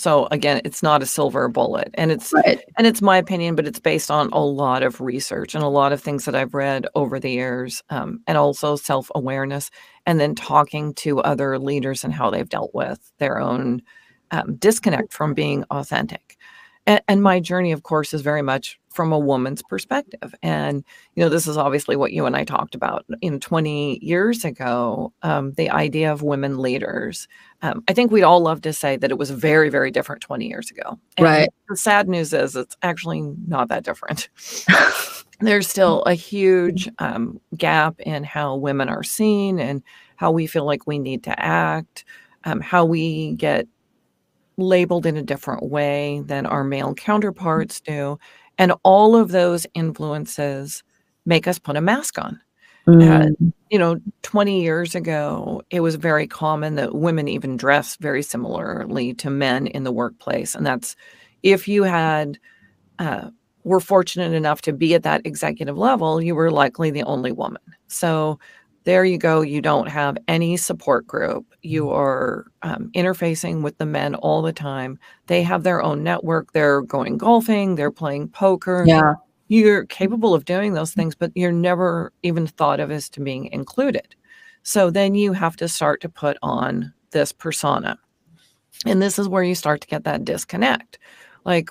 So again, it's not a silver bullet, and Right. it's my opinion, but it's based on a lot of research and a lot of things that I've read over the years, and also self-awareness, and then talking to other leaders and how they've dealt with their own disconnect from being authentic. And my journey, of course, is very much from a woman's perspective. And, this is obviously what you and I talked about. 20 years ago, the idea of women leaders, I think we'd all love to say that it was very, very different 20 years ago. And Right. the sad news is it's actually not that different. There's still a huge gap in how women are seen and how we feel like we need to act, how we get labeled in a different way than our male counterparts do. And all of those influences make us put a mask on. Mm. 20 years ago, it was very common that women even dressed very similarly to men in the workplace. And that's if you were fortunate enough to be at that executive level, you were likely the only woman. So there you go. You don't have any support group. You are interfacing with the men all the time. They have their own network. They're going golfing. They're playing poker. Yeah. You're capable of doing those things, but you're never even thought of as to being included. So then you have to start to put on this persona. And this is where you start to get that disconnect. Like,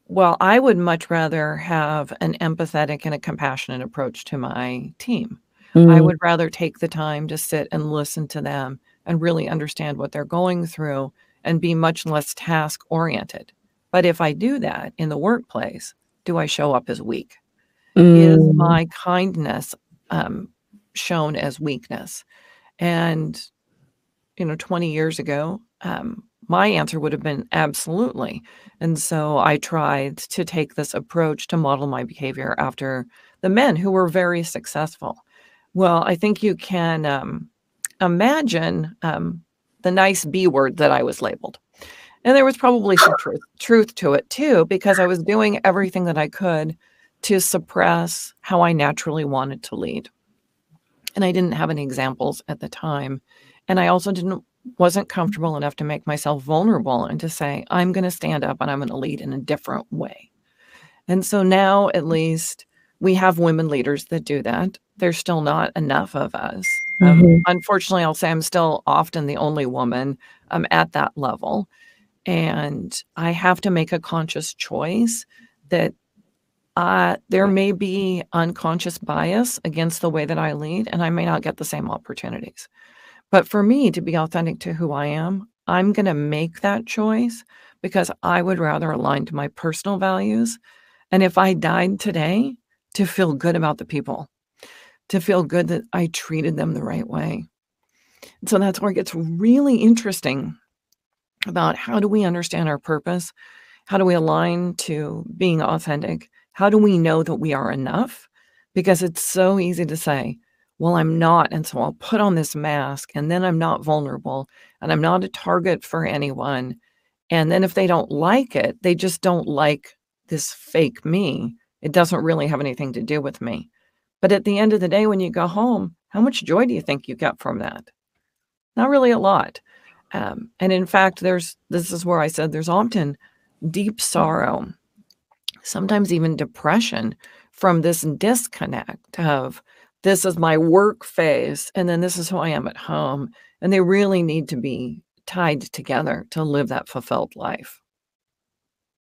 well, I would much rather have an empathetic and a compassionate approach to my team. I would rather take the time to sit and listen to them and really understand what they're going through and be much less task oriented. But if I do that in the workplace, do I show up as weak? Is my kindness shown as weakness? And, 20 years ago, my answer would have been absolutely. And so I tried to take this approach to model my behavior after the men who were very successful. Well, I think you can imagine the nice B word that I was labeled. And there was probably some truth to it too, because I was doing everything that I could to suppress how I naturally wanted to lead. And I didn't have any examples at the time. And I also wasn't comfortable enough to make myself vulnerable and to say, I'm going to stand up and I'm going to lead in a different way. And so now at least we have women leaders that do that. There's still not enough of us. Unfortunately, I'll say I'm still often the only woman at that level. And I have to make a conscious choice that there may be unconscious bias against the way that I lead, and I may not get the same opportunities. But for me to be authentic to who I am, I'm going to make that choice because I would rather align to my personal values. And if I died today, to feel good about the people, to feel good that I treated them the right way. So that's where it gets really interesting about how do we understand our purpose? How do we align to being authentic? How do we know that we are enough? Because it's so easy to say, well, I'm not, and so I'll put on this mask, and then I'm not vulnerable, and I'm not a target for anyone. And then if they don't like it, they just don't like this fake me. It doesn't really have anything to do with me. But at the end of the day, when you go home, how much joy do you think you get from that? Not really a lot. And in fact, this is where I said there's often deep sorrow, sometimes even depression from this disconnect of this is my work phase, and then this is who I am at home. And they really need to be tied together to live that fulfilled life.